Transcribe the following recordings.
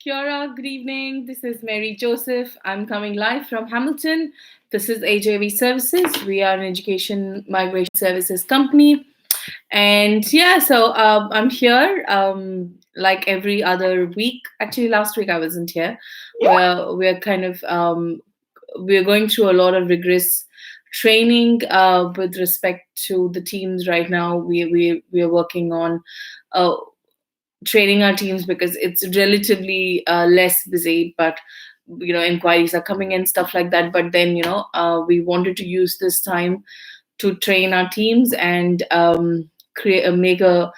Kia ora, good evening. This is Mary Joseph. I'm coming live from Hamilton. This is AJV Services. We are an education migration services company. And yeah, so I'm here like every other week. Actually, last week I wasn't here. We're kind of we're going through a lot of rigorous training with respect to the teams right now. We are working on uh, training our teams because it's relatively less busy, but inquiries are coming in, stuff like that. But then we wanted to use this time to train our teams and create make a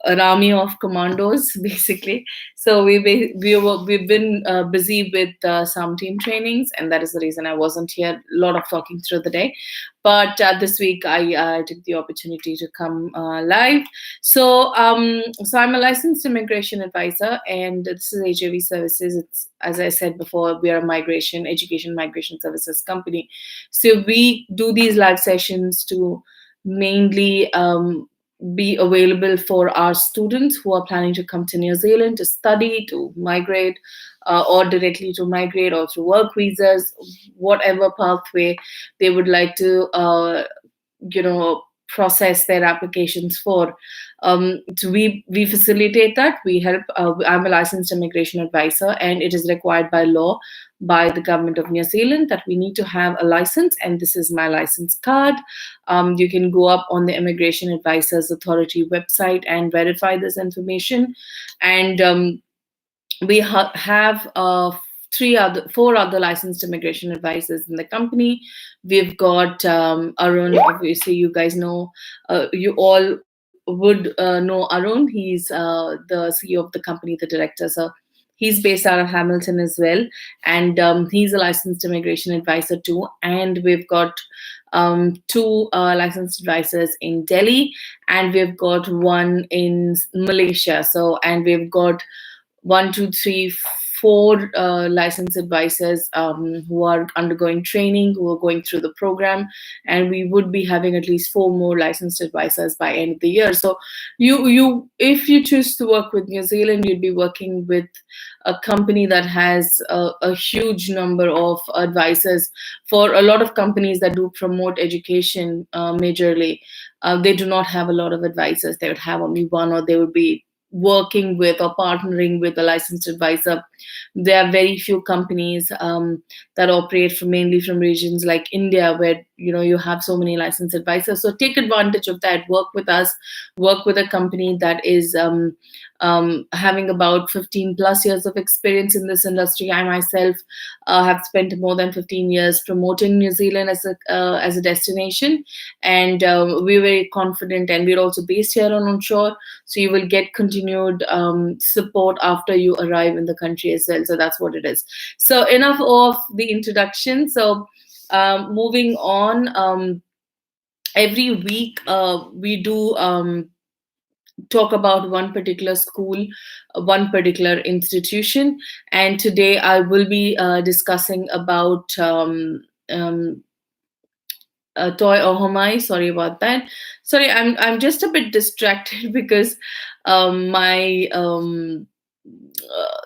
an army of commandos basically. So we've been busy with some team trainings, and that is the reason I wasn't here. A lot of talking through the day, but this week I took the opportunity to come live. So I'm a licensed immigration advisor, and this is HAV Services. It's, as I said before, we are a education migration services company. So we do these live sessions to mainly be available for our students who are planning to come to New Zealand to study, to migrate, or directly to migrate, or through work visas, whatever pathway they would like to, process their applications for. So we facilitate that. We help. I'm a licensed immigration advisor, and it is required by law by the government of New Zealand that we need to have a license, and this is my license card. You can go up on the Immigration Advisors Authority website and verify this information. And we have four other licensed immigration advisors in the company. We've got Arun. Obviously, you guys know, you all would know Arun. He's the CEO of the company, the director. So he's based out of Hamilton as well, and he's a licensed immigration advisor too. And we've got two licensed advisors in Delhi, and we've got one in Malaysia. So, and we've got one, two, three, four licensed advisors who are undergoing training, who are going through the program, and we would be having at least four more licensed advisors by end of the year. So, if you choose to work with New Zealand, you'd be working with a company that has a huge number of advisors. For a lot of companies that do promote education majorly, they do not have a lot of advisors. They would have only one, or they would be working with or partnering with a licensed advisor. There are very few companies that operate mainly from regions like India, where you have so many licensed advisors. So take advantage of that. Work with us. Work with a company that is having about 15 plus years of experience in this industry. I myself have spent more than 15 years promoting New Zealand as a destination, and we're very confident. And we're also based here on onshore, so you will get continued support after you arrive in the country as well. So that's what it is. So enough of the introduction. So moving on, every week we do talk about one particular school, one particular institution, and today I will be discussing about Toy Ohomai. Sorry about that. Sorry, I'm just a bit distracted because my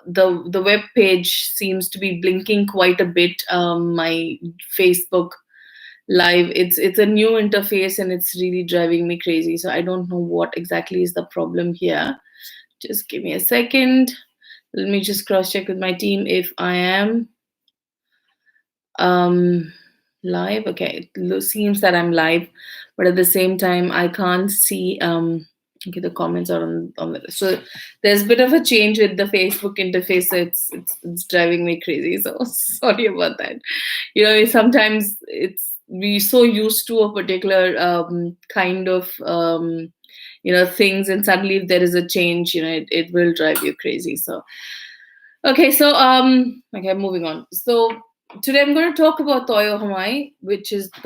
the web page seems to be blinking quite a bit. My Facebook live, it's a new interface, and it's really driving me crazy. So I don't know what exactly is the problem here. Just give me a second. Let me just cross check with my team if I am live. Okay, it seems that I'm live, but at the same time I can't see okay, the comments are on the, so there's a bit of a change with the Facebook interface. So it's driving me crazy, so sorry about that. Sometimes we're so used to a particular kind of things, and suddenly if there is a change, it will drive you crazy. So okay, so okay, moving on. So today I'm going to talk about Toi Ohomoi, which is a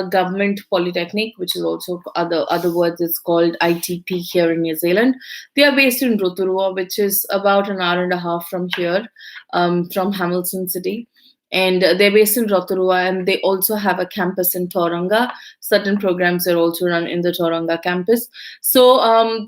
government polytechnic, which is also other words it's called ITP here in New Zealand. They are based in Rotorua, which is about an hour and a half from here, from Hamilton City. and they're based in Rotorua, and they also have a campus in Tauranga. Certain programs are also run in the Tauranga campus. So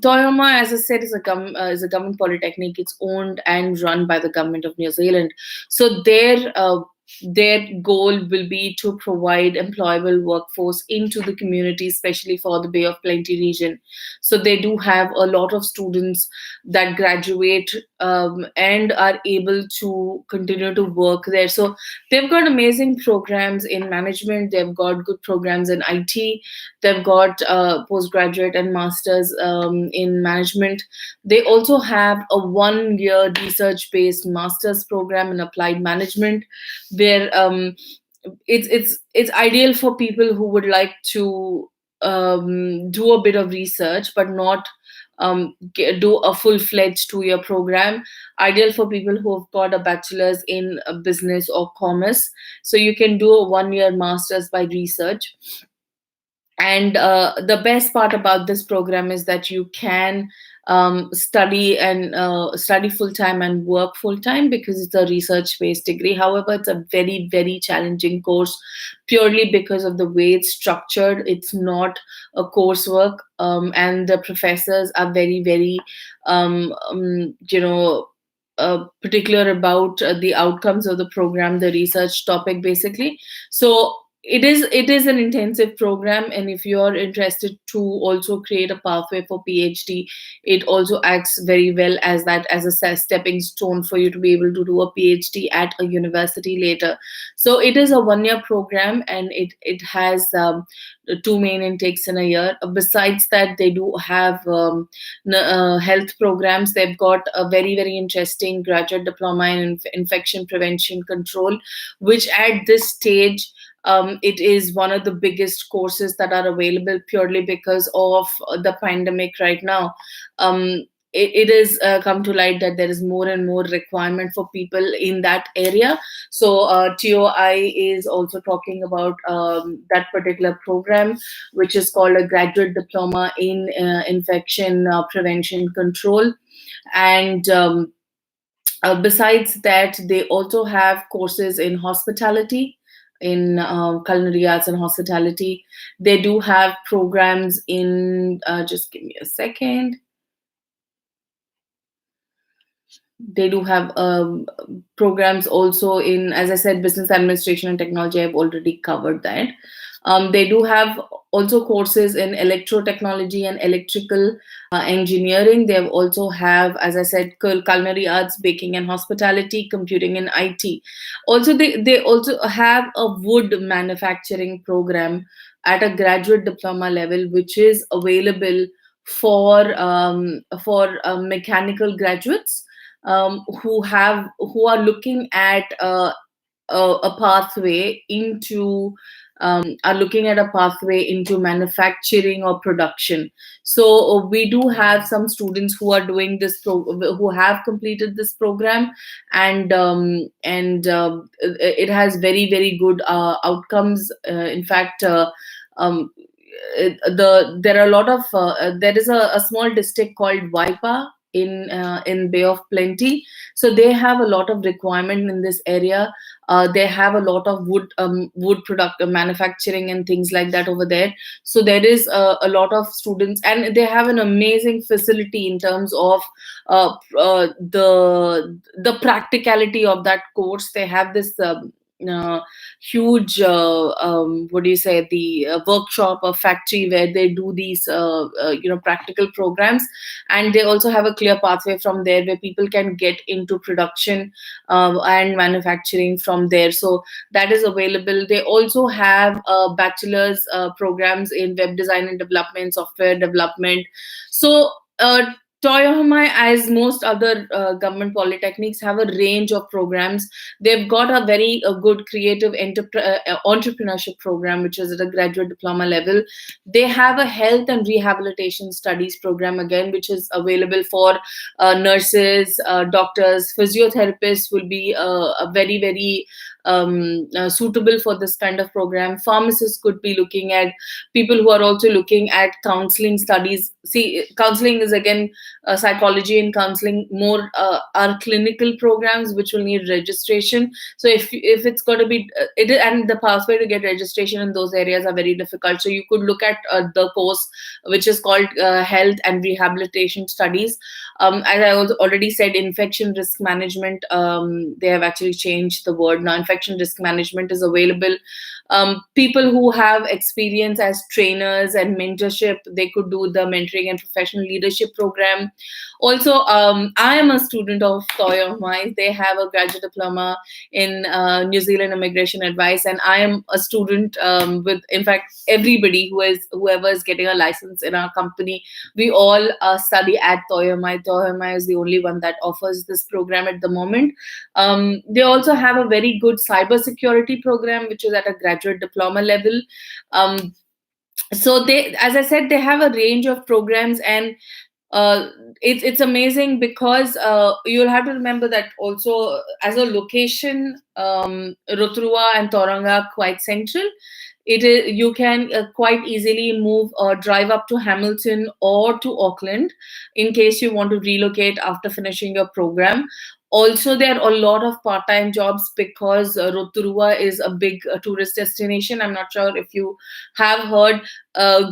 Toyoma, as I said, is a government polytechnic. It's owned and run by the government of New Zealand. So their goal will be to provide employable workforce into the community, especially for the Bay of Plenty region. So they do have a lot of students that graduate and are able to continue to work there. So they've got amazing programs in management. They've got good programs in IT. They've got postgraduate and masters in management. They also have a 1 year research-based master's program in applied management, where it's ideal for people who would like to do a bit of research but not do a full-fledged 2 year program. Ideal for people who have got a bachelor's in business or commerce. So you can do a 1 year master's by research. And the best part about this program is that you can study full time and work full time, because it's a research based degree. However, it's a very, very challenging course, purely because of the way it's structured. It's not a coursework, and the professors are very, very particular about the outcomes of the program, the research topic, basically. So it is an intensive program, and if you're interested to also create a pathway for PhD, it also acts very well as a stepping stone for you to be able to do a PhD at a university later. So it is a 1 year program, and it has two main intakes in a year. Besides that, they do have health programs. They've got a very, very interesting graduate diploma in infection prevention control, which at this stage, it is one of the biggest courses that are available, purely because of the pandemic right now. It is come to light that there is more and more requirement for people in that area. So TOI is also talking about that particular program, which is called a graduate diploma in infection prevention control. And besides that, they also have courses in hospitality, in culinary arts and hospitality. They do have programs in, just give me a second. They do have programs also in, as I said, business administration and technology. I've already covered that. They do have also courses in electrotechnology and electrical engineering. They also have, as I said, culinary arts, baking and hospitality, computing and IT. Also, they also have a wood manufacturing program at a graduate diploma level, which is available for mechanical graduates who are looking at a pathway into manufacturing or production. So we do have some students who are doing this who have completed this program, and it has very, very good outcomes. In fact, there are a lot of there is a small district called Waipa in Bay of Plenty. So they have a lot of requirement in this area. They have a lot of wood product manufacturing and things like that over there. So there is a lot of students, and they have an amazing facility in terms of the practicality of that course. They have this huge what do you say, the workshop or factory where they do these practical programs, and they also have a clear pathway from there where people can get into production and manufacturing from there. So that is available. They also have bachelor's programs in web design and development, software development. So Toyohama, as most other government polytechnics, have a range of programs. They've got a very good creative entrepreneurship program, which is at a graduate diploma level. They have a health and rehabilitation studies program, again, which is available for nurses, doctors, physiotherapists will be a very, very suitable for this kind of program. Pharmacists could be looking at, people who are also looking at counseling studies. See, counseling is again psychology and counseling more are clinical programs which will need registration. So if it's going to be and the pathway to get registration in those areas are very difficult. So you could look at the course which is called health and rehabilitation studies. As I already said, infection risk management, they have actually changed the word now. Infection risk management is available. People who have experience as trainers and mentorship, they could do the mentoring and professional leadership program. Also, I am a student of Toyo Mines. They have a graduate diploma in New Zealand immigration advice, and I am a student with, in fact, everybody whoever is getting a license in our company, we all study at Toyo Mines. Toyo Mines is the only one that offers this program at the moment. They also have a very good cybersecurity program, which is at a graduate diploma level. So they, as I said, they have a range of programs, and it's amazing because you'll have to remember that also as a location, Rotorua and Tauranga are quite central. It is, you can quite easily move or drive up to Hamilton or to Auckland in case you want to relocate after finishing your program. Also, there are a lot of part-time jobs because Rotorua is a big tourist destination. I'm not sure if you have heard.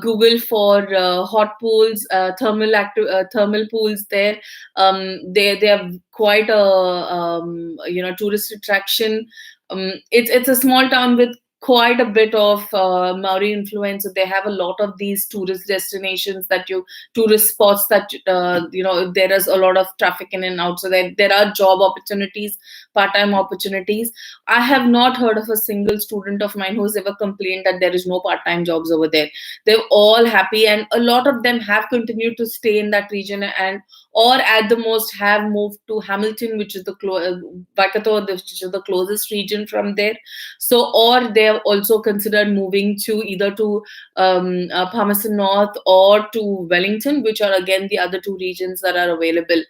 Google for hot pools, thermal pools there. They are quite a tourist attraction. It's a small town with quite a bit of Maori influence. So they have a lot of these tourist destinations tourist spots that there is a lot of traffic in and out. So there are job opportunities, part-time opportunities. I have not heard of a single student of mine who's ever complained that there is no part-time jobs over there. They're all happy, and a lot of them have continued to stay in that region, and or at the most have moved to Hamilton, which is Waikato, which is the closest region from there. So, or they have also considered moving to either to Palmerston North or to Wellington, which are again the other two regions that are available.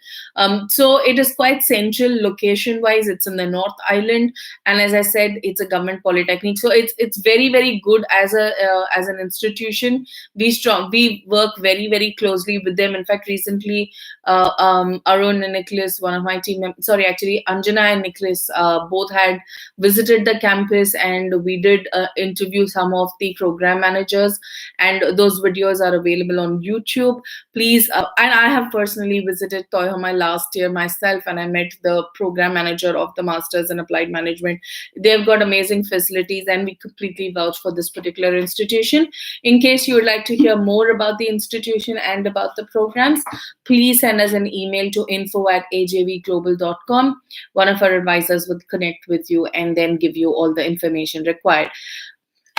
So it is quite central location-wise. It's in the North Island, and as I said, it's a government polytechnic. So it's very, very good as an institution. We work very, very closely with them. In fact, recently, Arun and Nicholas, one of my team members, sorry, actually Anjana and Nicholas, both had visited the campus, and we did interview some of the program managers, and those videos are available on YouTube. Please, and I have personally visited Toyoma last year myself, and I met the program manager of the Masters in Applied Management. They've got amazing facilities, and we completely vouch for this particular institution. In case you would like to hear more about the institution and about the programs, please send us an email to info@ajvglobal.com. One of our advisors will connect with you and then give you all the information required.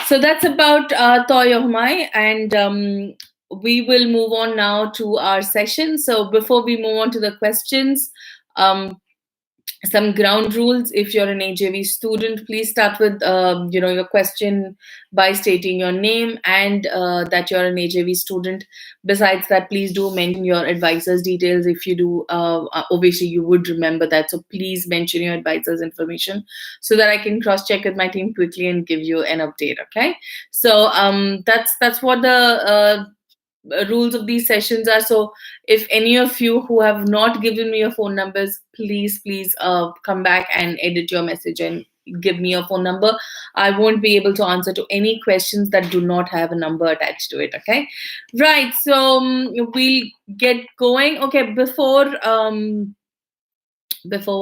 So that's about Toyohmai, and we will move on now to our session. So before we move on to the questions, some ground rules. If you're an AJV student, please start with your question by stating your name and that you're an AJV student. Besides that, please do mention your advisor's details. If you do, obviously you would remember that. So please mention your advisor's information so that I can cross-check with my team quickly and give you an update. Okay. So that's what the rules of these sessions are. So if any of you who have not given me your phone numbers, please come back and edit your message and give me your phone number. I won't be able to answer to any questions that do not have a number attached to it. Okay, right. So we'll get going. Okay, before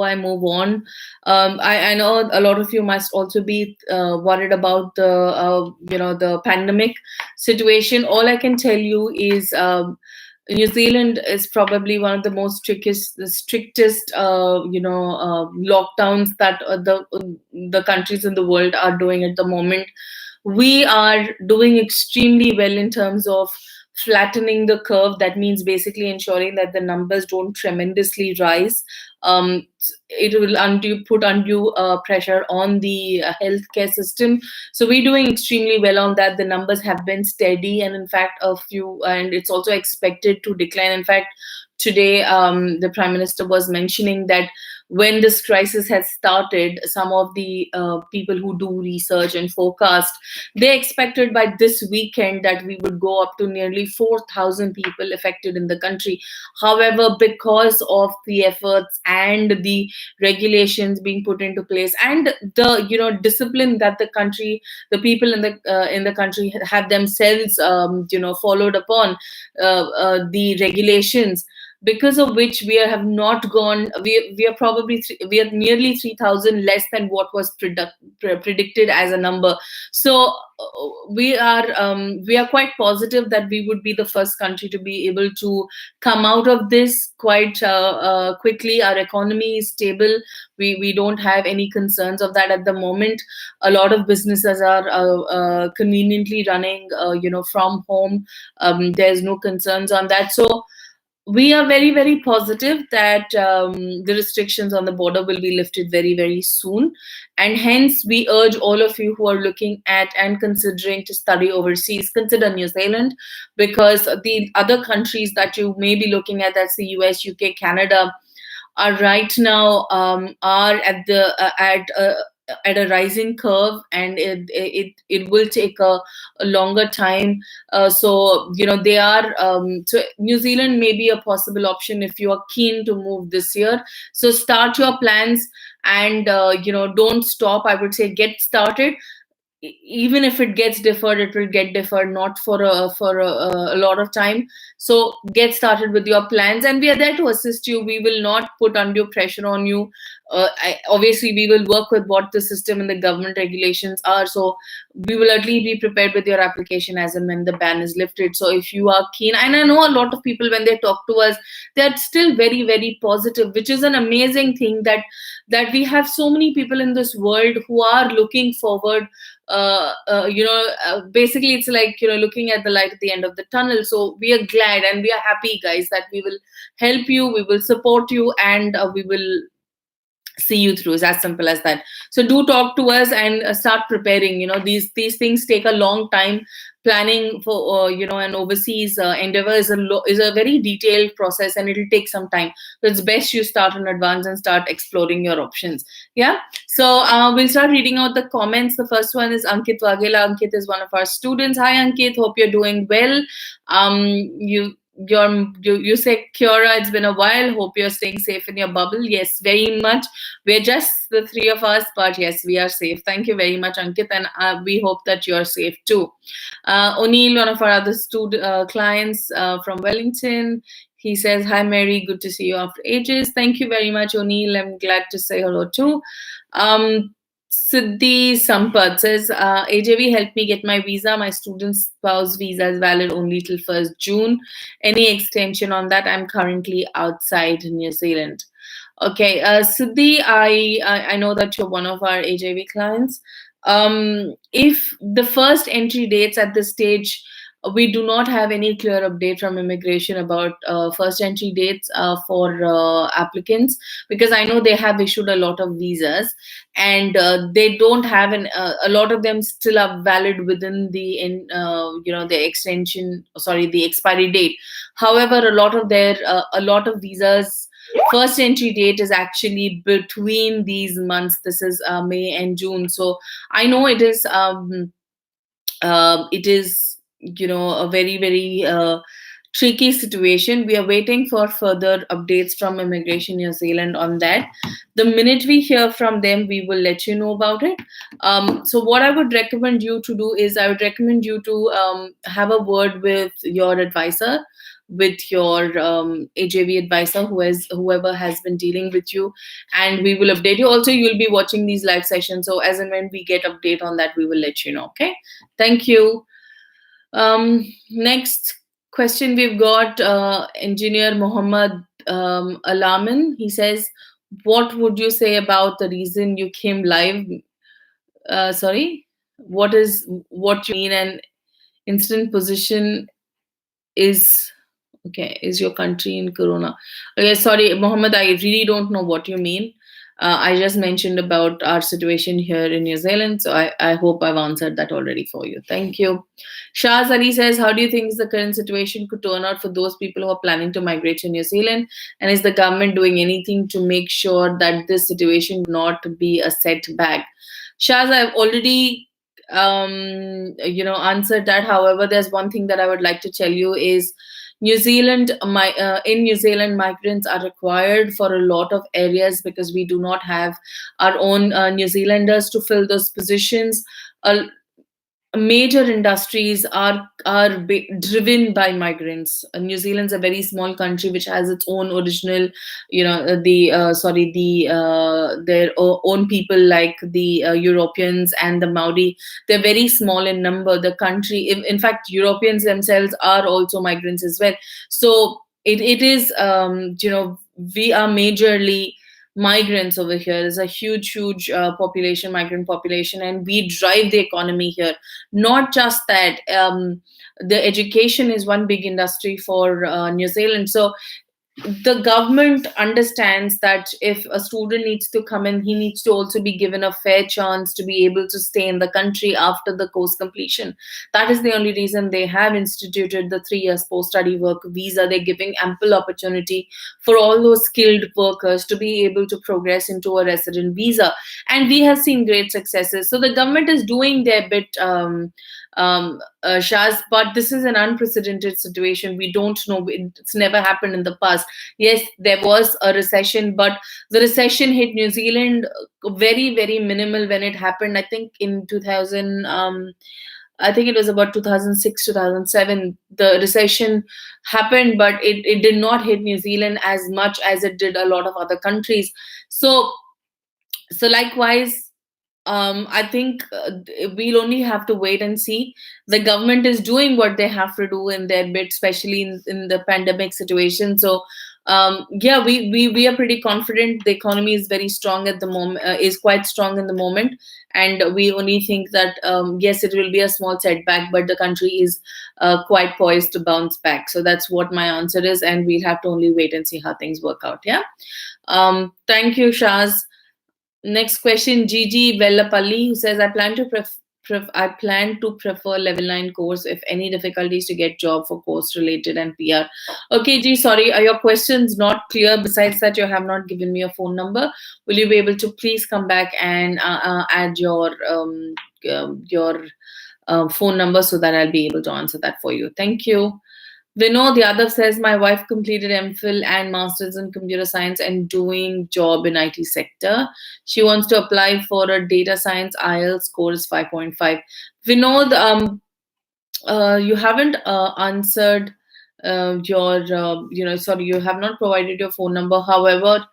I move on, I know a lot of you must also be worried about the pandemic situation. All I can tell you is New Zealand is probably one of the most strictest lockdowns that the countries in the world are doing at the moment. We are doing extremely well in terms of flattening the curve. That means basically ensuring that the numbers don't tremendously rise. It will put undue pressure on the healthcare system. So we're doing extremely well on that. The numbers have been steady, and in fact, and it's also expected to decline. In fact, today the Prime Minister was mentioning that when this crisis has started, some of the people who do research and forecast, they expected by this weekend that we would go up to nearly 4,000 people affected in the country. However, because of the efforts and the regulations being put into place, and the discipline that the people in the country have themselves followed upon the regulations, because of which have not gone, we are probably we are nearly 3,000 less than what was predicted as a number. So we are quite positive that we would be the first country to be able to come out of this quite quickly. Our economy is stable. We don't have any concerns of that at the moment. A lot of businesses are conveniently running from home. There's no concerns on that. So we are very, very positive that the restrictions on the border will be lifted very, very soon. And hence, we urge all of you who are looking at and considering to study overseas, consider New Zealand, because the other countries that you may be looking at, that's the US, UK, Canada, are right now are at a rising curve, and it will take a longer time. So they are so New Zealand may be a possible option if you are keen to move this year. So start your plans, and don't stop. I would say get started. Even if it gets deferred, it will get deferred, not for a lot of time. So get started with your plans, and we are there to assist you. We will not put undue pressure on you. Obviously, we will work with what the system and the government regulations are. So we will at least be prepared with your application as and when the ban is lifted. So if you are keen, and I know a lot of people, when they talk to us, they are still very, very positive, which is an amazing thing, that we have so many people in this world who are looking forward. Basically, it's like looking at the light at the end of the tunnel. So we are glad and we are happy, guys, that we will help you, we will support you, and we will see you through. It's as simple as that. So do talk to us and start preparing. These things take a long time. Planning for an overseas endeavor is a very detailed process, and it'll take some time. So it's best you start in advance and start exploring your options. Yeah. So we'll start reading out the comments. The first one is Ankit Wagela. Ankit is one of our students. Hi Ankit, hope you're doing well. You say, Kiora, it's been a while. Hope you're staying safe in your bubble. Yes, very much. We're just the three of us, but yes, we are safe. Thank you very much, Ankit, and we hope that you're safe too. O'Neill, one of our other clients from Wellington, he says, hi Mary, good to see you after ages. Thank you very much, O'Neill. I'm glad to say hello too. Siddhi Sampath says, AJV helped me get my visa. My student spouse visa is valid only till 1st June. Any extension on that? I'm currently outside New Zealand. Okay, Siddhi, I know that you're one of our AJV clients. If the first entry dates at this stage, we do not have any clear update from immigration about first entry dates for applicants, because I know they have issued a lot of visas, and they don't have a lot of them still are valid within the the extension, sorry, the expiry date. However, a lot of visas first entry date is actually between these months. This is May and June. So I know it is a very, very tricky situation. We are waiting for further updates from Immigration New Zealand on that. The minute we hear from them, we will let you know about it. So what I would recommend you to do is, I would recommend you to have a word with your advisor, with your AJV advisor, whoever has been dealing with you, and we will update you. Also, you'll be watching these live sessions, so as and when we get update on that, we will let you know. Okay, thank you. Next question we've got engineer Muhammad Alamin. He says, what would you say about the reason you came live? Sorry, what you mean an incident position is? Okay, is your country in corona? Okay, sorry, Mohammed, I really don't know what you mean. I just mentioned about our situation here in New Zealand, so I hope I've answered that already for you. Thank you. Shaz Ali says, how do you think the current situation could turn out for those people who are planning to migrate to New Zealand? And is the government doing anything to make sure that this situation not be a setback? Shaz, I've already answered that. However, there's one thing that I would like to tell you is in New Zealand, migrants are required for a lot of areas because we do not have our own New Zealanders to fill those positions. Major industries are driven by migrants. New Zealand's a very small country which has its own original, their own people like the Europeans and the Maori. They're very small in number. The country, in fact, Europeans themselves are also migrants as well. So it is, we are majorly migrants over here. There's a huge migrant population, and we drive the economy here. Not just that, the education is one big industry for New Zealand. So the government understands that if a student needs to come in, he needs to also be given a fair chance to be able to stay in the country after the course completion. That is the only reason they have instituted the 3 years post-study work visa. They're giving ample opportunity for all those skilled workers to be able to progress into a resident visa. And we have seen great successes. So the government is doing their bit, Shaz, but this is an unprecedented situation. We don't know. It's never happened in the past. Yes, there was a recession, but the recession hit New Zealand very, very minimal when it happened. I think in 2000, I think it was about 2006, 2007. The recession happened, but it did not hit New Zealand as much as it did a lot of other countries. So likewise, I think we'll only have to wait and see. The government is doing what they have to do in their bit, especially in the pandemic situation. So, yeah, we are pretty confident. The economy is very strong at the moment, is quite strong in the moment, and we only think that yes, it will be a small setback, but the country is quite poised to bounce back. So that's what my answer is, and we'll have to only wait and see how things work out. Yeah. Thank you, Shaz. Next question, Gigi Vellapalli, who says, I plan to prefer level 9 course if any difficulties to get job for course related and PR. Okay, G, sorry, are your questions not clear? Besides that, you have not given me a phone number. Will you be able to please come back and add your phone number so that I'll be able to answer that for you? Thank you. Vinod Yadav says, my wife completed MPhil and Masters in Computer Science and doing job in IT sector. She wants to apply for a data science. IELTS score is 5.5. Vinod, you haven't answered you have not provided your phone number. However,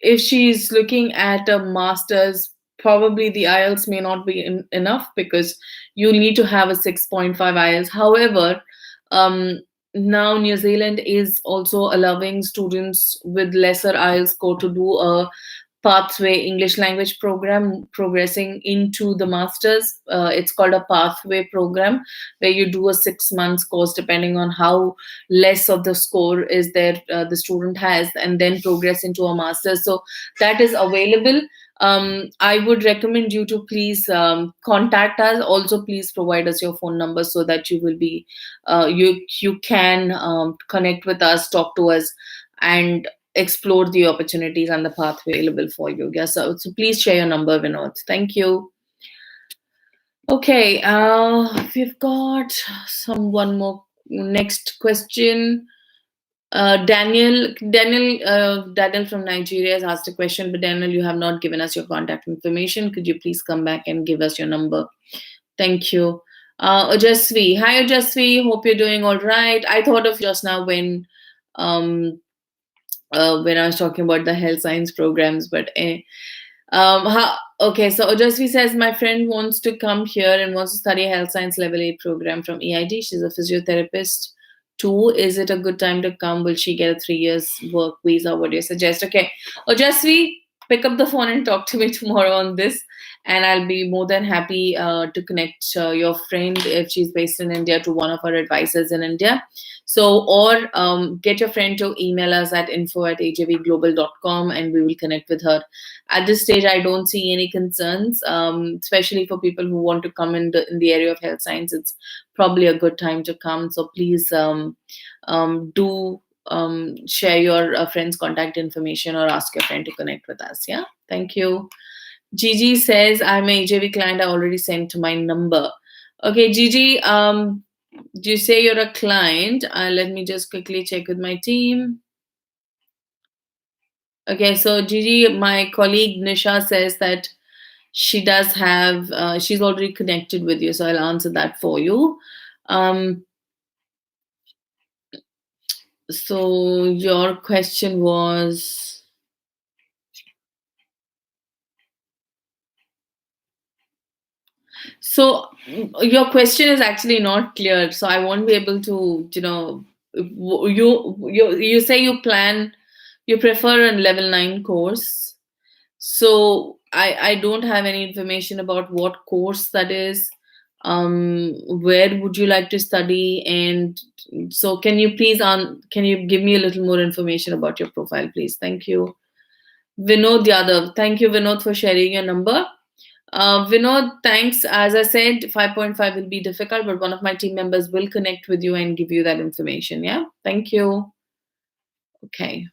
if she's looking at a master's, probably the IELTS may not be enough because you need to have a 6.5 IELTS. However, now New Zealand is also allowing students with lesser IELTS score to do a pathway English language program progressing into the masters. It's called a pathway program where you do a 6 months course depending on how less of the score is there the student has, and then progress into a master's. So that is available. I would recommend you to please contact us. Also, please provide us your phone number so that you will be you can connect with us, talk to us, and explore the opportunities and the path available for you. Yes, so please share your number, Vinod. Thank you. Okay, we've got one more. Next question. Daniel from Nigeria has asked a question, but Daniel, you have not given us your contact information. Could you please come back and give us your number? Thank you. Ojasvi. Hi, Ojasvi. Hope you're doing all right. I thought of just now when I was talking about the health science programs, but okay, so Ojasvi says, my friend wants to come here and wants to study a health science level 8 program from EIT. She's a physiotherapist too. Is it a good time to come? Will she get a 3 years work visa? What do you suggest? Okay, Ojasvi, pick up the phone and talk to me tomorrow on this, and I'll be more than happy to connect your friend, if she's based in India, to one of our advisors in India. So, or get your friend to email us at info@ajvglobal.com, and we will connect with her. At this stage, I don't see any concerns, especially for people who want to come in the area of health science. It's probably a good time to come. So please do share your friend's contact information, or ask your friend to connect with us. Yeah, thank you. Gigi says, I'm a AJV client. I already sent my number. Okay, Gigi, do you say you're a client? Let me just quickly check with my team. Okay, so Gigi, my colleague Nisha says that she does have, she's already connected with you, so I'll answer that for you. So your question was, so your question is actually not clear, so I won't be able to, you say you prefer a level 9 course. So I don't have any information about what course that is. Where would you like to study? And so can you please can you give me a little more information about your profile, please? Thank you. Vinod Yadav. Thank you, Vinod, for sharing your number. Vinod, thanks. As I said, 5.5 will be difficult, but one of my team members will connect with you and give you that information. Yeah. Thank you. Okay.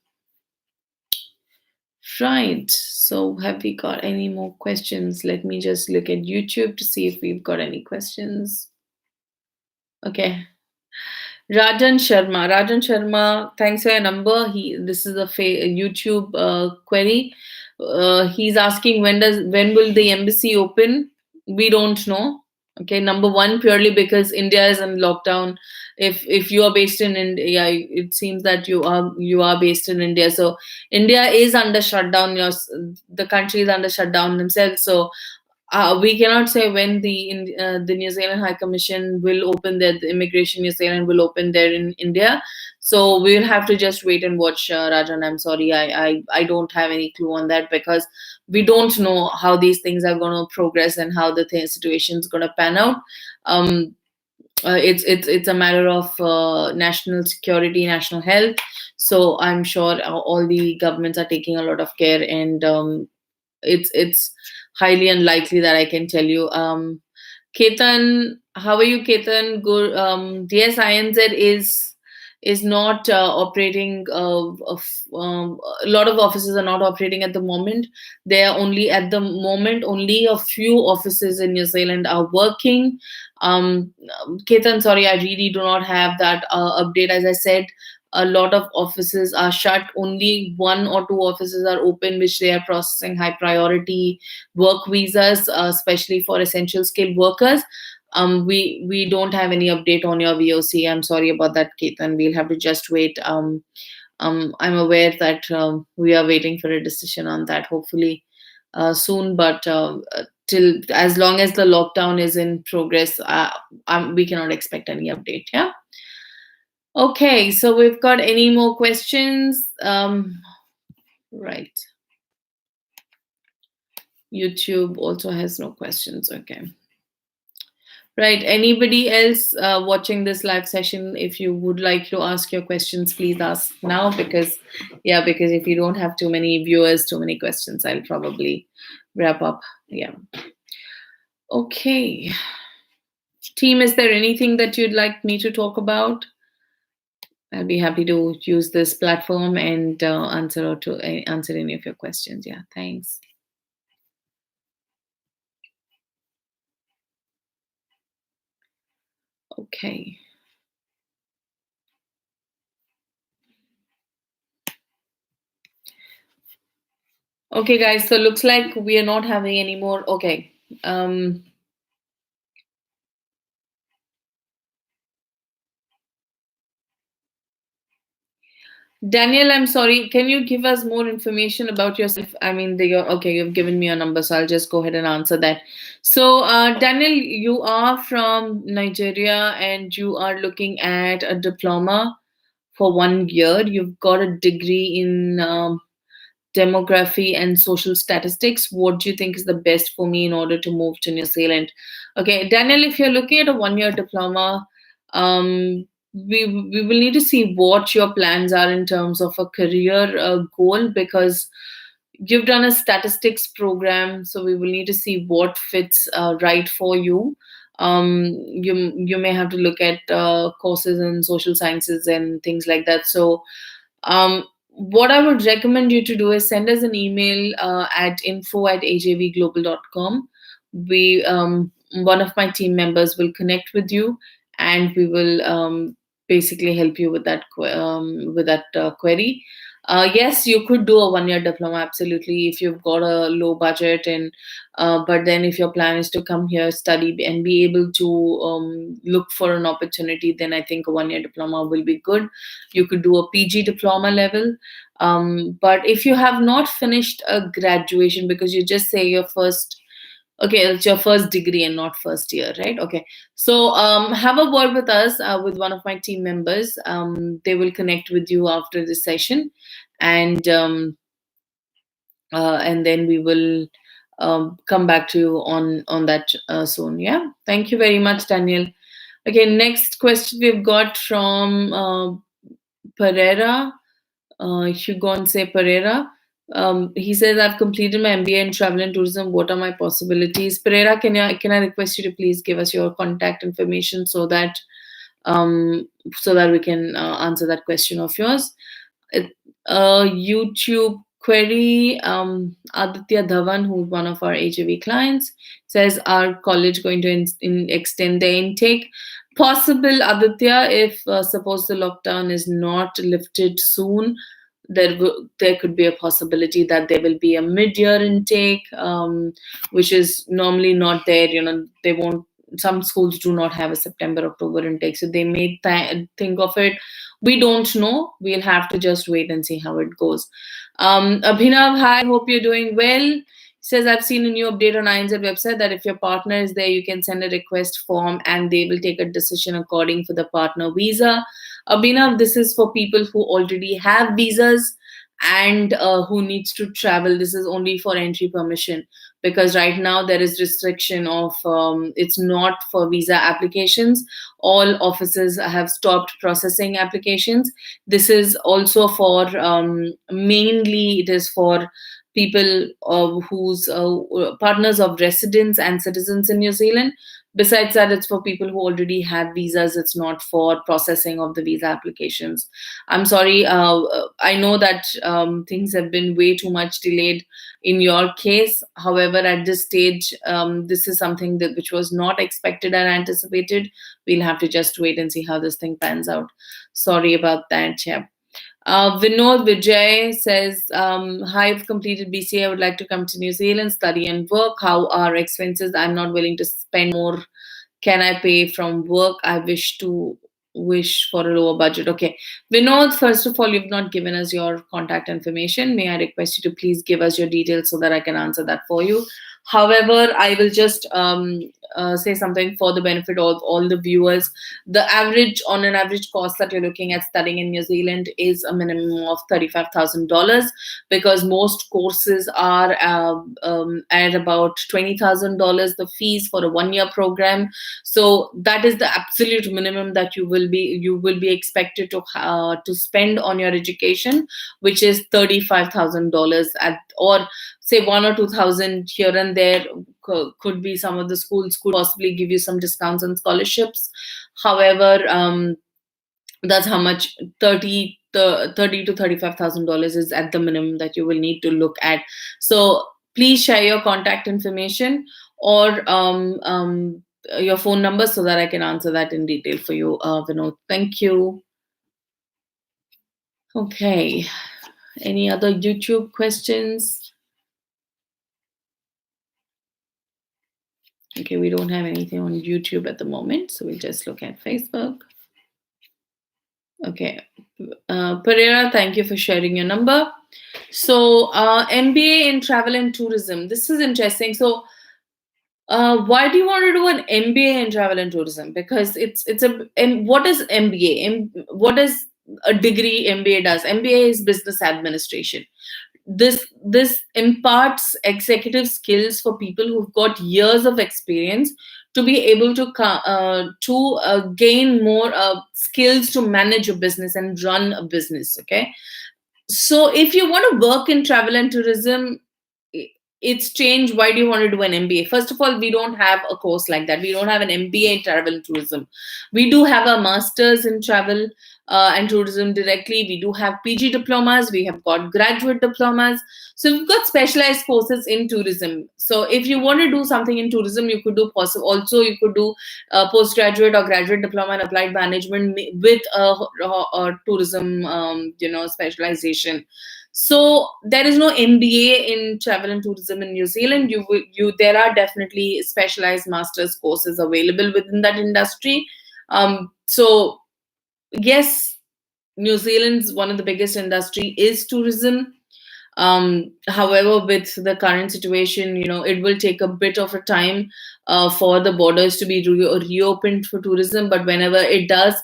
Right. So have we got any more questions? Let me just look at YouTube to see if we've got any questions. Okay. Rajan Sharma. Rajan Sharma, thanks for your number. This is a YouTube query. He's asking, when will the embassy open? We don't know. Okay, number one, purely because India is in lockdown. If you are based in India, it seems that you are based in India. So India is under shutdown. The country is under shutdown themselves. So we cannot say when the New Zealand High Commission will open there. The Immigration New Zealand will open there in India. So we will have to just wait and watch, Rajan. I'm sorry, I don't have any clue on that, because we don't know how these things are going to progress and how the situation is going to pan out. It's a matter of national security, national health. So I'm sure all the governments are taking a lot of care, and it's highly unlikely that I can tell you. Ketan, how are you, Ketan? Good. Yes, INZ is not operating. A lot of offices are not operating at the moment. They are only at the moment. Only a few offices in New Zealand are working. Ketan, sorry, I really do not have that update. As I said, a lot of offices are shut. Only 1 or 2 offices are open, which they are processing high priority work visas, especially for essential skilled workers. We don't have any update on your VOC. I'm sorry about that, Ketan. We'll have to just wait. I'm aware that we are waiting for a decision on that, hopefully soon. But till as long as the lockdown is in progress, we cannot expect any update. Yeah. Okay, so we've got any more questions? Right. YouTube also has no questions. Okay. Right. Anybody else watching this live session, if you would like to ask your questions, please ask now, because if you don't have too many viewers, too many questions, I'll probably wrap up. Yeah. Okay. Team, is there anything that you'd like me to talk about? I'll be happy to use this platform and answer any of your questions. Yeah, thanks. Okay. Okay, guys. So looks like we are not having any more. Okay. Daniel, I'm sorry. Can you give us more information about yourself? I mean, okay, you've given me your number, so I'll just go ahead and answer that. So, Daniel, you are from Nigeria and you are looking at a diploma for 1 year. You've got a degree in demography and social statistics. What do you think is the best for me in order to move to New Zealand? Okay, Daniel, if you're looking at a 1-year diploma, we will need to see what your plans are in terms of a career goal, because you've done a statistics program, so we will need to see what fits right for you. You may have to look at courses in social sciences and things like that. So what I would recommend you to do is send us an email at info@ajvglobal.com. We One of my team members will connect with you, and we will basically help you with that query. Yes, you could do a 1-year diploma, absolutely, if you've got a low budget, and but then if your plan is to come here, study, and be able to look for an opportunity, then I think a 1-year diploma will be good. You could do a PG diploma level. But if you have not finished a graduation, because you just say your first, okay, it's your first degree and not first year, right? Okay. So have a word with us, with one of my team members. They will connect with you after this session, and then we will come back to you on that soon. Yeah. Thank you very much, Daniel. Okay. Next question we've got from Pereira. Hugonse Pereira. He says, I've completed my MBA in travel and tourism. What are my possibilities? Pereira, can I request you to please give us your contact information so that we can answer that question of yours. YouTube query. Aditya Dhawan, who's one of our HAV clients, says, our college going to extend the intake? Possible, Aditya, if suppose the lockdown is not lifted soon, there could be a possibility that there will be a mid-year intake, which is normally not there. They won't. Some schools do not have a September, October intake, so they may think of it. We don't know. We'll have to just wait and see how it goes. Abhinav, hi. Hope you're doing well. Says, I've seen a new update on INZ website that if your partner is there, you can send a request form and they will take a decision according for the partner visa. Abhinav, this is for people who already have visas and who needs to travel. This is only for entry permission, because right now there is restriction of it's not for visa applications. All offices have stopped processing applications. This is also for mainly it is for people whose partners of residents and citizens in New Zealand. Besides that, it's for people who already have visas. It's not for processing of the visa applications. I'm sorry. I know that things have been way too much delayed in your case. However, at this stage, this is something which was not expected and anticipated. We'll have to just wait and see how this thing pans out. Sorry about that. Yeah. Vinod Vijay says, hi, I've completed BCA. I would like to come to New Zealand, study and work. How are expenses? I'm not willing to spend more. Can I pay from work? I wish for a lower budget. Okay. Vinod, first of all, you've not given us your contact information. May I request you to please give us your details so that I can answer that for you. However, I will just say something for the benefit of all the viewers. On an average cost that you're looking at studying in New Zealand is a minimum of $35,000, because most courses are at about $20,000, the fees for a 1-year program. So that is the absolute minimum that you will be expected to spend on your education, which is $35,000 or say 1 or 2,000 here and there. Could be some of the schools could possibly give you some discounts and scholarships. However, that's how much $30,000 to $35,000 is at the minimum that you will need to look at. So please share your contact information or your phone number so that I can answer that in detail for you, Vinod. Thank you. Okay. Any other YouTube questions? Okay, we don't have anything on YouTube at the moment, so we'll just look at Facebook. Okay. Pereira, thank you for sharing your number. So MBA in travel and tourism. This is interesting. So why do you want to do an MBA in travel and tourism? Because what is MBA? What is a degree MBA does? MBA is business administration. this imparts executive skills for people who've got years of experience to be able to gain more skills to manage a business and run a business. Okay, so if you want to work in travel and tourism, it's changed. Why do you want to do an MBA? First of all, we don't have a course like that. We don't have an MBA in travel and tourism. We do have a master's in travel and tourism directly. We do have PG diplomas. We have got graduate diplomas. So we've got specialized courses in tourism. So if you want to do something in tourism, you could do also you could do postgraduate or graduate diploma in applied management with a tourism specialization. So there is no MBA in travel and tourism in New Zealand. There are definitely specialized master's courses available within that industry. So yes, New Zealand's one of the biggest industry is tourism. However, with the current situation, it will take a bit of a time for the borders to be reopened for tourism. But whenever it does,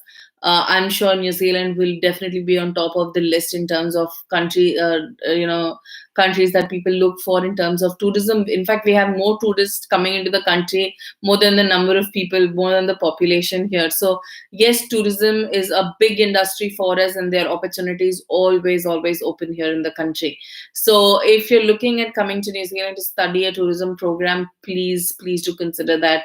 I'm sure New Zealand will definitely be on top of the list in terms of countries that people look for in terms of tourism. In fact, we have more tourists coming into the country, more than the number of people, more than the population here. So yes, tourism is a big industry for us, and there are opportunities always open here in the country. So if you're looking at coming to New Zealand to study a tourism program, please do consider that.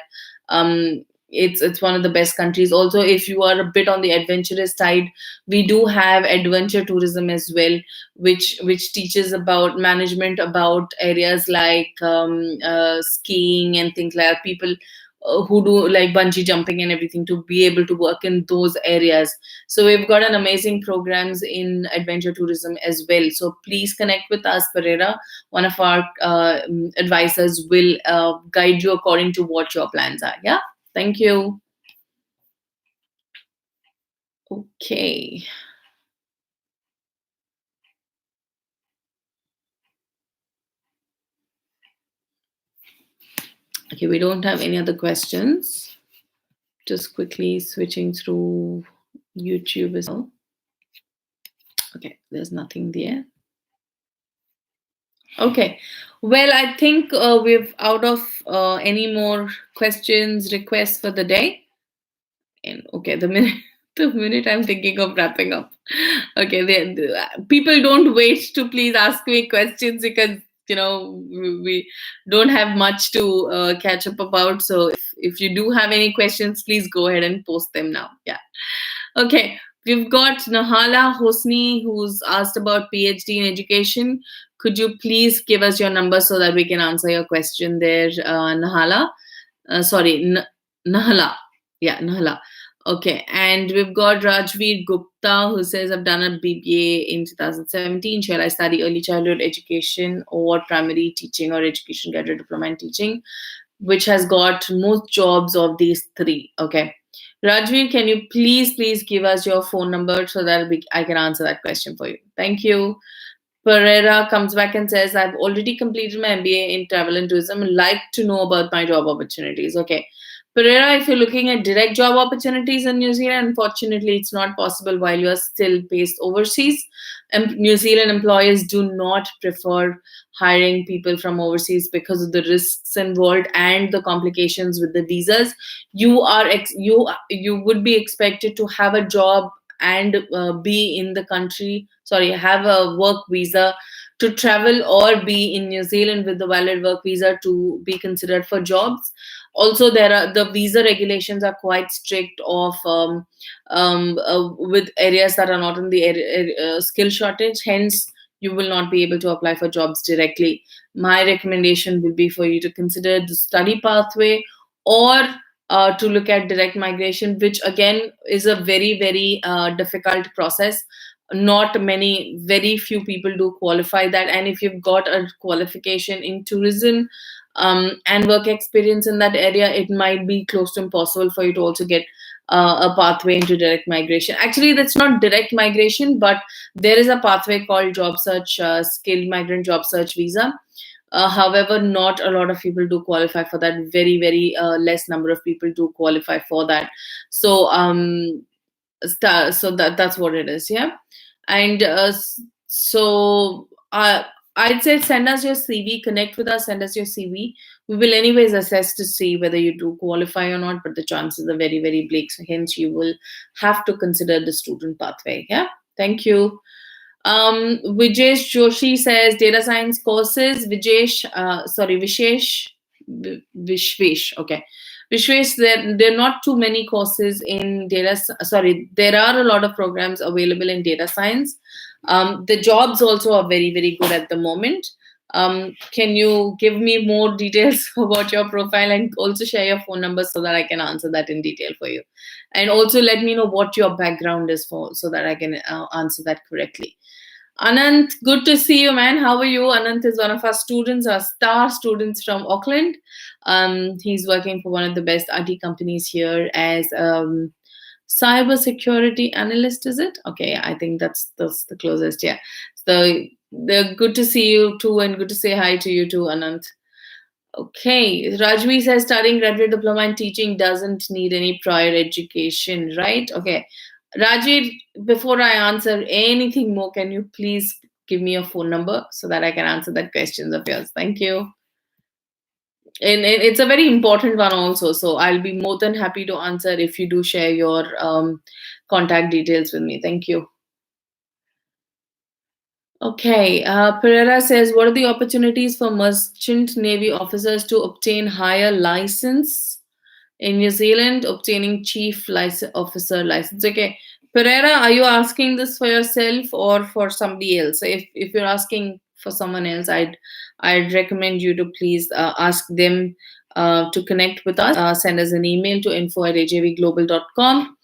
It's one of the best countries. Also, if you are a bit on the adventurous side, we do have adventure tourism as well, which teaches about management, about areas like skiing and things like that. People who do like bungee jumping and everything, to be able to work in those areas. So we've got an amazing programs in adventure tourism as well. So please connect with us, Pereira. One of our advisors will guide you according to what your plans are. Yeah. Thank you. Okay. Okay, we don't have any other questions. Just quickly switching through YouTube as well. Okay, there's nothing there. Okay, well, I think we're out of any more questions, requests for the day. And okay, the minute I'm thinking of wrapping up. Okay, people don't wait to please ask me questions, because we don't have much to catch up about. So if you do have any questions, please go ahead and post them now. Yeah. Okay, we've got Nahala Hosni, who's asked about PhD in education. Could you please give us your number so that we can answer your question there, Nahala? Nahala. Yeah, Nahala. Okay, and we've got Rajveer Gupta, who says, I've done a BBA in 2017. Shall I study early childhood education or primary teaching or education graduate diploma in teaching? Which has got most jobs of these three? Okay. Rajveer, can you please give us your phone number so that I can answer that question for you? Thank you. Pereira comes back and says, I've already completed my MBA in travel and tourism and like to know about my job opportunities. Okay. Pereira, if you're looking at direct job opportunities in New Zealand, unfortunately, it's not possible while you are still based overseas. New Zealand employers do not prefer hiring people from overseas because of the risks involved and the complications with the visas. You would be expected to have a job and be in the country. Sorry, have a work visa to travel, or be in New Zealand with the valid work visa to be considered for jobs. Also, the visa regulations are quite strict with areas that are not in the skill shortage. Hence, you will not be able to apply for jobs directly. My recommendation would be for you to consider the study pathway, or to look at direct migration, which again is a very difficult process. Very few people do qualify that, and if you've got a qualification in tourism and work experience in that area, it might be close to impossible for you to also get a pathway into direct migration. Actually, that's not direct migration, but there is a pathway called job search, skilled migrant job search visa. However, not a lot of people do qualify for that. Very less number of people do qualify for that. So that's what it is. Yeah. And so I'd say send us your CV, connect with us, send us your CV. We will anyways assess to see whether you do qualify or not, but the chances are very, very bleak. So hence you will have to consider the student pathway. Yeah. Thank you. Vijesh Joshi says data science courses. Vishwesh. Okay. Vishwesh, there are not too many courses in Sorry, there are a lot of programs available in data science. The jobs also are very, very good at the moment. Can you give me more details about your profile and also share your phone number so that I can answer that in detail for you? And also let me know what your background is for so that I can answer that correctly. Anant, good to see you, man. How are you? Anant is one of our students, our star students from Auckland. He's working for one of the best IT companies here as cyber security analyst. Is it? Okay, I think that's the closest. Yeah. So they're good to see you too, and good to say hi to you too, Anant. Okay, Rajvi says studying graduate diploma in teaching doesn't need any prior education, right? Okay, Rajvi, before I answer anything more, can you please give me your phone number so that I can answer that questions of yours? Thank you. And it's a very important one also, so I'll be more than happy to answer if you do share your contact details with me. Thank you. Okay, Pereira says, what are the opportunities for merchant navy officers to obtain higher license in New Zealand, obtaining chief officer license? Okay, Pereira, are you asking this for yourself or for somebody else? So if you're asking for someone else, I'd recommend you to please ask them to connect with us. Send us an email to info@ajvglobal.com.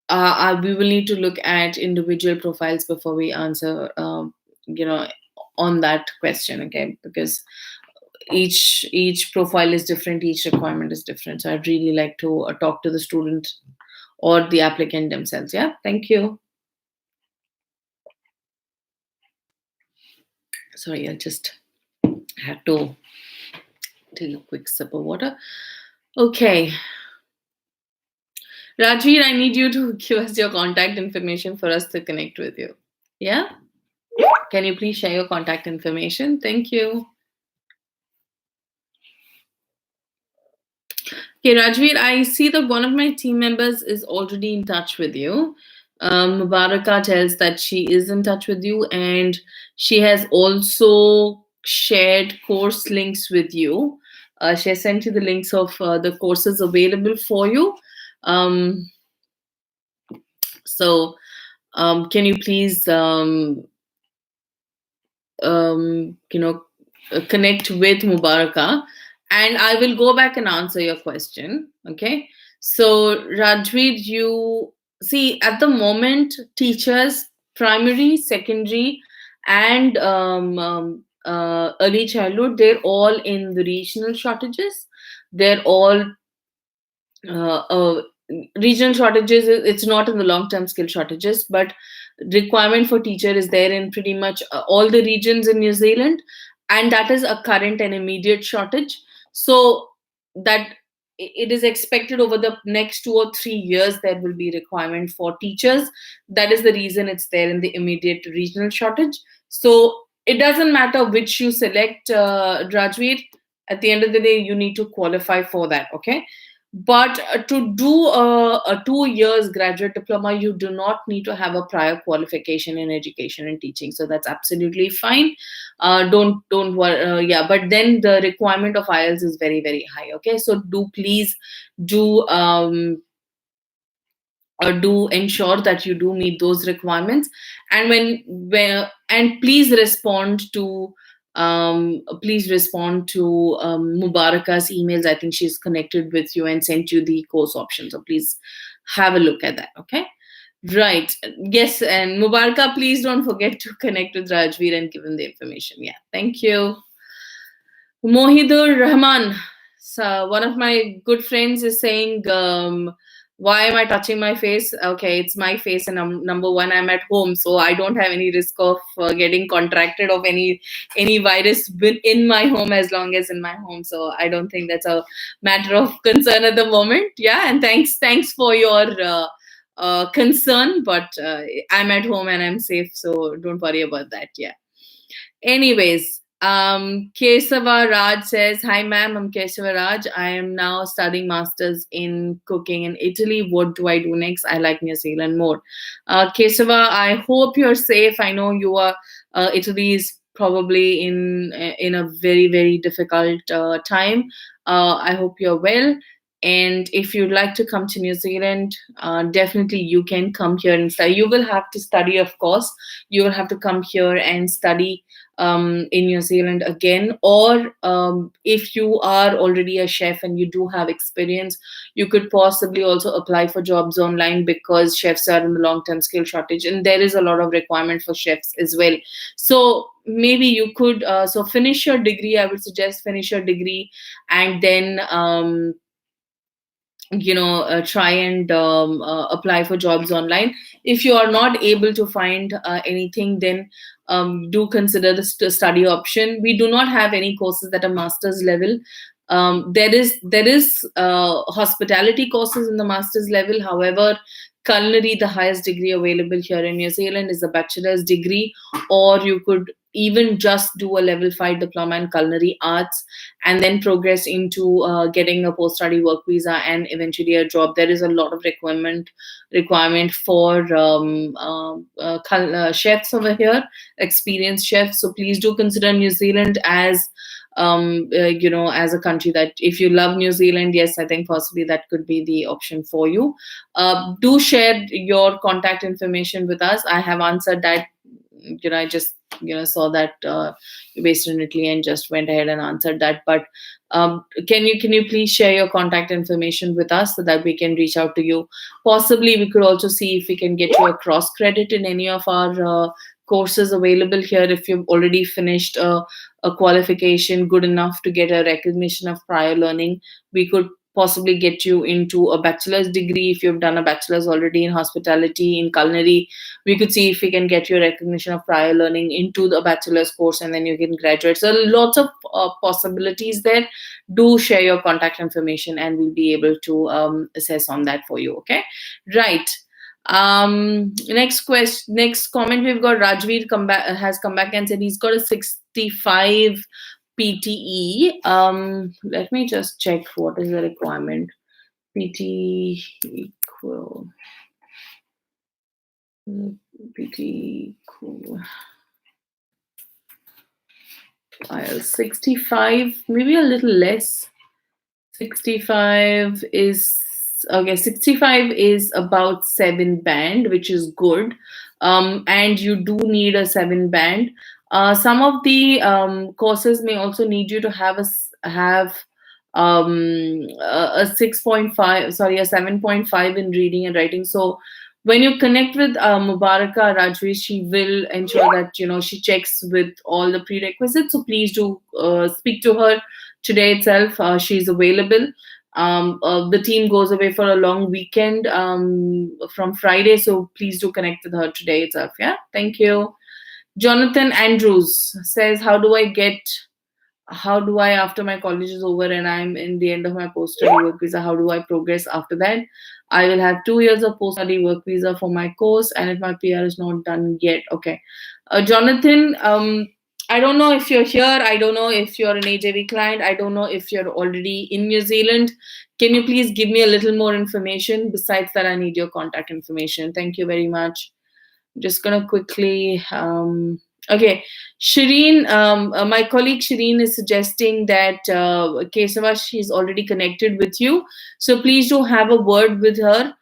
We will need to look at individual profiles before we answer, on that question, okay? Because each profile is different, each requirement is different. So I'd really like to talk to the student or the applicant themselves. Yeah, thank you. Sorry, I just had to take a quick sip of water. Okay. Rajveer, I need you to give us your contact information for us to connect with you. Yeah? Can you please share your contact information? Thank you. Okay, Rajveer, I see that one of my team members is already in touch with you. Mubaraka tells that she is in touch with you and she has also shared course links with you. She has sent you the links of the courses available for you. So, can you please, connect with Mubaraka, and I will go back and answer your question. Okay. So, Rajveer, you see at the moment, teachers, primary, secondary, and early childhood, they're all in the regional shortages. They're all uh, uh, regional shortages. It's not in the long term skill shortages, but requirement for teacher is there in pretty much all the regions in New Zealand, and that is a current and immediate shortage. So that it is expected over the next 2 or 3 years there will be requirement for teachers. That is the reason it's there in the immediate regional shortage. So it doesn't matter which you select, Rajveer. At the end of the day, you need to qualify for that. Okay. But to do a 2 years graduate diploma, you do not need to have a prior qualification in education and teaching. So that's absolutely fine. Don't worry. Yeah, but then the requirement of IELTS is very, very high. Okay, so do please do do ensure that you do meet those requirements, and and please respond to Mubaraka's emails. I think she's connected with you and sent you the course option, so please have a look at that. Okay, right. Yes, and Mubaraka, please don't forget to connect with Rajveer and give him the information. Yeah, thank you. Mohidur Rahman. So one of my good friends is saying, why am I touching my face? Okay, it's my face, and number one, I'm at home, so I don't have any risk of getting contracted of any virus in my home as long as in my home. So I don't think that's a matter of concern at the moment. Yeah, and thanks for your concern, but I'm at home and I'm safe, so don't worry about that. Yeah. Anyways, Kesava Raj says, "Hi, ma'am. I'm Kesava Raj. I am now studying masters in cooking in Italy. What do I do next? I like New Zealand more." Kesava, I hope you're safe. I know you are. Italy is probably in a very very difficult time. I hope you're well. And if you'd like to come to New Zealand, definitely you can come here and study. You will have to study, of course. You will have to come here and study in New Zealand again. Or if you are already a chef and you do have experience, you could possibly also apply for jobs online, because chefs are in the long term skill shortage and there is a lot of requirement for chefs as well. So maybe you could so finish your degree. I would suggest finish your degree and then try and apply for jobs online. If you are not able to find anything, then do consider the study option. We do not have any courses that are master's level. There is hospitality courses in the master's level. However, culinary, the highest degree available here in New Zealand, is a bachelor's degree, or you could even just do a level 5 diploma in culinary arts and then progress into getting a post-study work visa and eventually a job. There is a lot of requirement for chefs over here, experienced chefs. So please do consider New Zealand as as a country that, if you love New Zealand, yes, I think possibly that could be the option for you. Do share your contact information with us. I have answered that. I just saw that you're based in Italy and just went ahead and answered that. But can you please share your contact information with us so that we can reach out to you? Possibly we could also see if we can get you a cross credit in any of our courses available here. If you've already finished a qualification good enough to get a recognition of prior learning, we could possibly get you into a bachelor's degree. If you've done a bachelor's already in hospitality, in culinary, we could see if we can get you recognition of prior learning into the bachelor's course, and then you can graduate. So lots of possibilities there. Do share your contact information and we'll be able to assess on that for you. Okay, right. Next comment, we've got Rajveer has come back and said he's got a 65 PTE. Let me just check what is the requirement. PT equal PT equal IELTS 65, maybe a little less. 65 is okay. 65 is about 7 band, which is good. And you do need a 7 band. Some of the courses may also need you to have a 6.5, sorry, a 7.5 in reading and writing. So when you connect with Mubaraka Rajvi, she will ensure that she checks with all the prerequisites. So please do speak to her today itself. She's available. The team goes away for a long weekend from Friday, so please do connect with her today itself. Yeah, thank you. Jonathan Andrews says, how do I, after my college is over and I'm in the end of my post-study work visa, how do I progress after that? I will have 2 years of post-study work visa for my course, and if my PR is not done yet. Okay. Jonathan, I don't know if you're here. I don't know if you're an AJV client. I don't know if you're already in New Zealand. Can you please give me a little more information? Besides that, I need your contact information. Thank you very much. I'm just going to quickly... Okay, Shireen, my colleague Shireen is suggesting that Kesava, she's already connected with you. So please do have a word with her.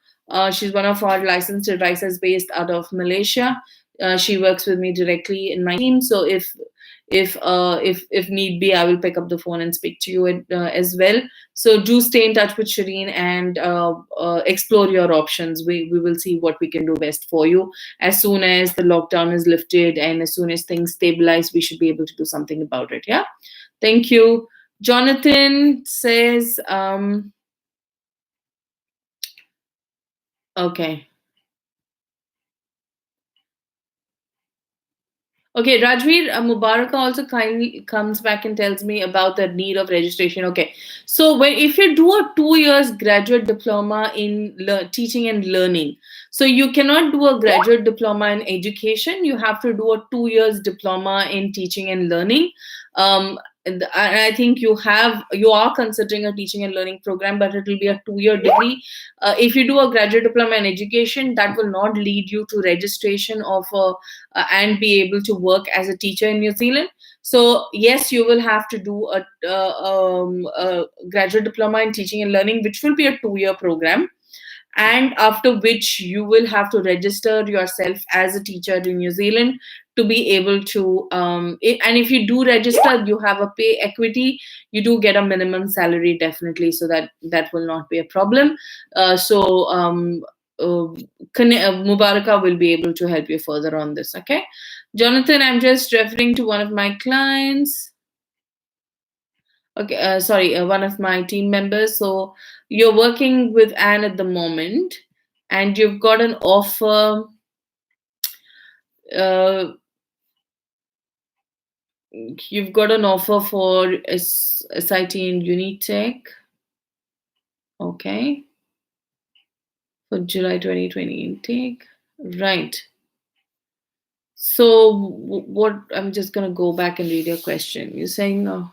She's one of our licensed advisors based out of Malaysia. She works with me directly in my team. So if need be, I will pick up the phone and speak to you as well. So do stay in touch with Shireen and explore your options. We will see what we can do best for you. As soon as the lockdown is lifted and as soon as things stabilize, we should be able to do something about it. Yeah. Thank you. Jonathan says, okay. Okay, Rajveer, Mubaraka also kindly comes back and tells me about the need of registration. Okay, so when if you do a 2 years graduate diploma in teaching and learning, so you cannot do a graduate diploma in education. You have to do a 2 years diploma in teaching and learning. And I think you are considering a teaching and learning program, but it will be a 2 year degree. If you do a graduate diploma in education, that will not lead you to registration of a and be able to work as a teacher in New Zealand. So yes, you will have to do a graduate diploma in teaching and learning, which will be a 2 year program, and after which you will have to register yourself as a teacher in New Zealand to be able to and if you do register, you have a pay equity, you do get a minimum salary definitely, so that will not be a problem. Uh, so Mubaraka will be able to help you further on this. Okay, Jonathan, I'm just referring to one of my clients. Okay, sorry, one of my team members. So you're working with Anne at the moment, and you've got an offer. Uh, you've got an offer for SIT in Unitech. Okay, for July 2020 intake. Right. So what? I'm just gonna go back and read your question. You're saying no.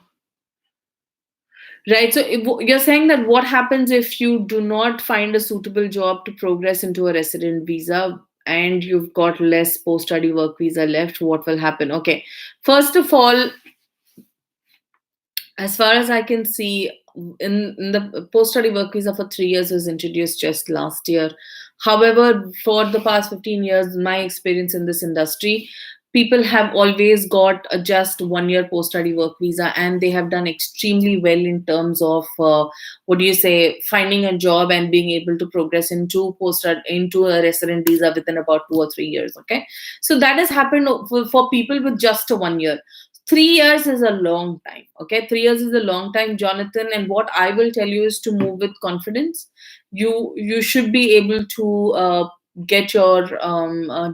Right. So you're saying that what happens if you do not find a suitable job to progress into a resident visa and you've got less post study work visa left? What will happen? Okay. First of all, as far as I can see, in the post study work visa for 3 years was introduced just last year. However, for the past 15 years, my experience in this industry, people have always got a just 1 year post study work visa, and they have done extremely well in terms of what do you say, finding a job and being able to progress into a resident visa within about 2 or 3 years. Okay, so that has happened for people with just a 1 year. 3 years is a long time. Okay, 3 years is a long time, Jonathan, and what I will tell you is to move with confidence. You should be able to get your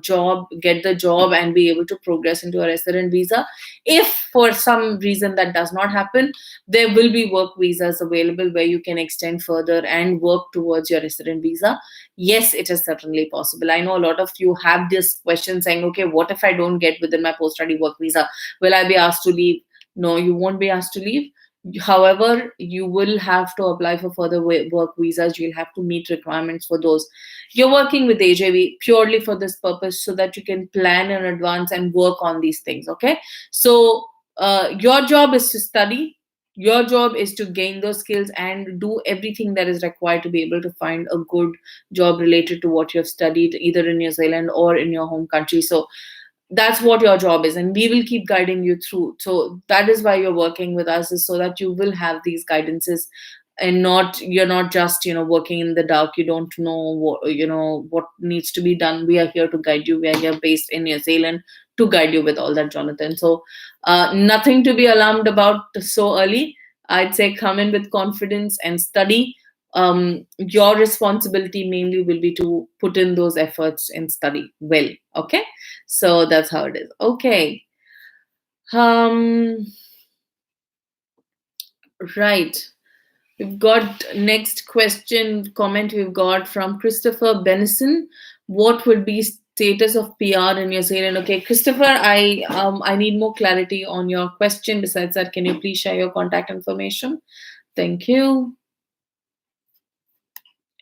job, get the job, and be able to progress into a resident visa. If for some reason that does not happen, there will be work visas available where you can extend further and work towards your resident visa. Yes, it is certainly possible. I know a lot of you have this question saying, okay, what if I don't get within my post study work visa? Will I be asked to leave? No, you won't be asked to leave. However, you will have to apply for further work visas. You'll have to meet requirements for those. You're working with AJV purely for this purpose so that you can plan in advance and work on these things. Okay. So, your job is to study. Your job is to gain those skills and do everything that is required to be able to find a good job related to what you have studied, either in New Zealand or in your home country. So, that's what your job is, and we will keep guiding you through. So that is why you're working with us, is so that you will have these guidances, and not you're not just working in the dark. You don't know what needs to be done. We are here to guide you. We are here based in New Zealand to guide you with all that, Jonathan. So nothing to be alarmed about so early. I'd say come in with confidence and study. Your responsibility mainly will be to put in those efforts and study well. Okay, so that's how it is. Okay. Um, right. We've got next question comment we've got from Christopher Benison. What would be status of PR in New Zealand? Okay, Christopher, I need more clarity on your question. Besides that, can you please share your contact information? Thank you.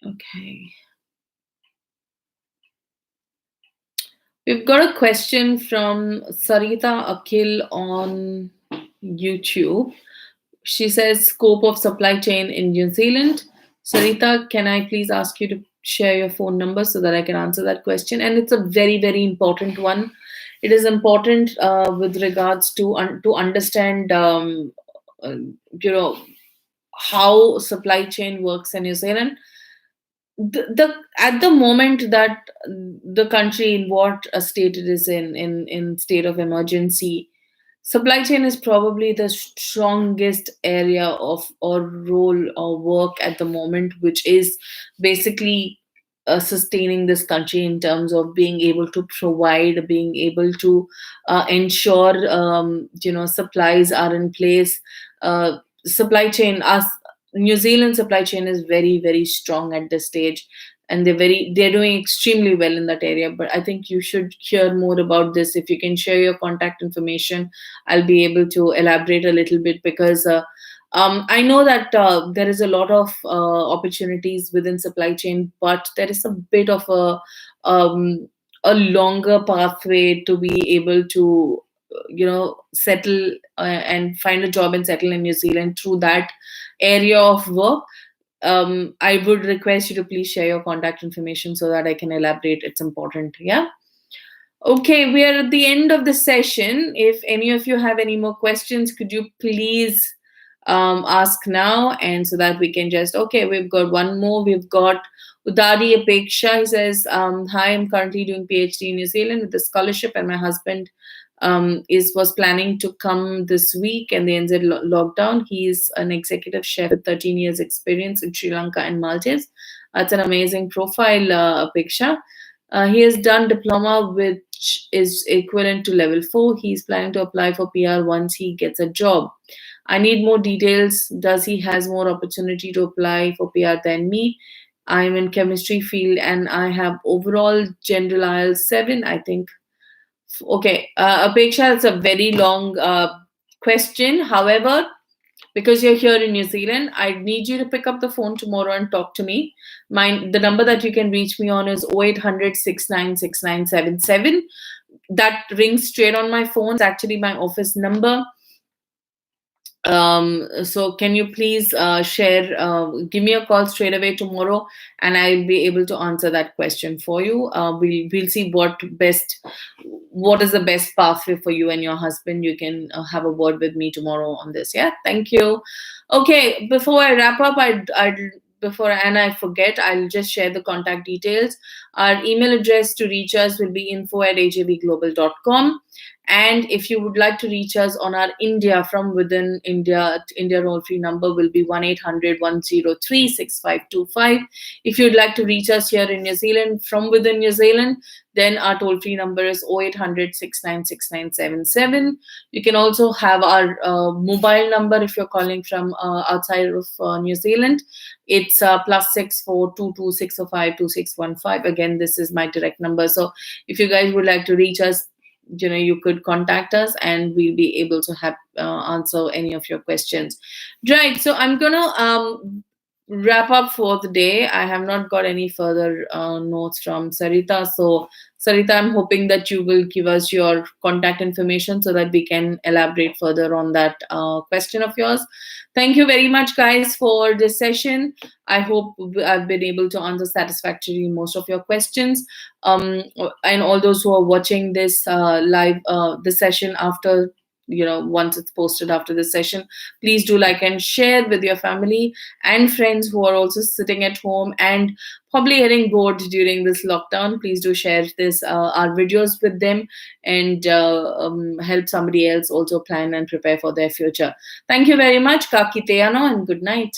Okay. We've got a question from Sarita Akhil on YouTube. She says, scope of supply chain in New Zealand. Sarita, can I please ask you to share your phone number so that I can answer that question? And it's a very, very important one. It is important with regards to understand, uh, you know, how supply chain works in New Zealand. The at the moment that the country in what a state it is in state of emergency, supply chain is probably the strongest area of or role or work at the moment, which is basically sustaining this country in terms of being able to provide, being able to ensure supplies are in place. Supply chain, us New Zealand supply chain is very very strong at this stage, and they're doing extremely well in that area. But I think you should hear more about this. If you can share your contact information, I'll be able to elaborate a little bit, because I know that there is a lot of opportunities within supply chain, but there is a bit of a longer pathway to be able to settle and find a job and settle in New Zealand through that area of work. I would request you to please share your contact information so that I can elaborate. It's important. Yeah. Okay, we are at the end of the session. If any of you have any more questions, could you please ask now, and so that we can just, okay, we've got one more. We've got Udari Apeksha. He says, hi, I'm currently doing PhD in New Zealand with a scholarship, and my husband was planning to come this week, and the NZ lockdown. He's an executive chef with 13 years experience in Sri Lanka and Maldives. That's an amazing profile, Apeksha. He has done diploma, which is equivalent to level 4. He's planning to apply for PR once he gets a job. I need more details. Does he has more opportunity to apply for PR than me? I'm in chemistry field and I have overall general IELTS 7, I think. Okay, Apeksha, it's a very long question. However, because you're here in New Zealand, I need you to pick up the phone tomorrow and talk to me. The number that you can reach me on is 0800 696977. That rings straight on my phone. It's actually my office number. So can you please give me a call straight away tomorrow, and I'll be able to answer that question for you. We'll see what is the best pathway for you and your husband. You can have a word with me tomorrow on this. Yeah, thank you. Okay, before I wrap up, I forget, I'll just share the contact details. Our email address to reach us will be info@ajvglobal.com. And if you would like to reach us on our India from within India toll-free number will be 1-800-103-6525. If you'd like to reach us here in New Zealand from within New Zealand, then our toll-free number is 0800 696977. You can also have our mobile number if you're calling from outside of New Zealand. It's +64 22 Again, this is my direct number. So if you guys would like to reach us, you could contact us and we'll be able to have answer any of your questions. Right, so I'm gonna wrap up for the day. I have not got any further notes from Sarita. So Sarita, I'm hoping that you will give us your contact information so that we can elaborate further on that question of yours. Thank you very much, guys, for this session. I hope I've been able to answer satisfactorily most of your questions. And all those who are watching this live, this session after, once it's posted after this session, please do like and share with your family and friends who are also sitting at home and probably getting bored during this lockdown. Please do share our videos with them and help somebody else also plan and prepare for their future. Thank you very much. Ka kite ano, and good night.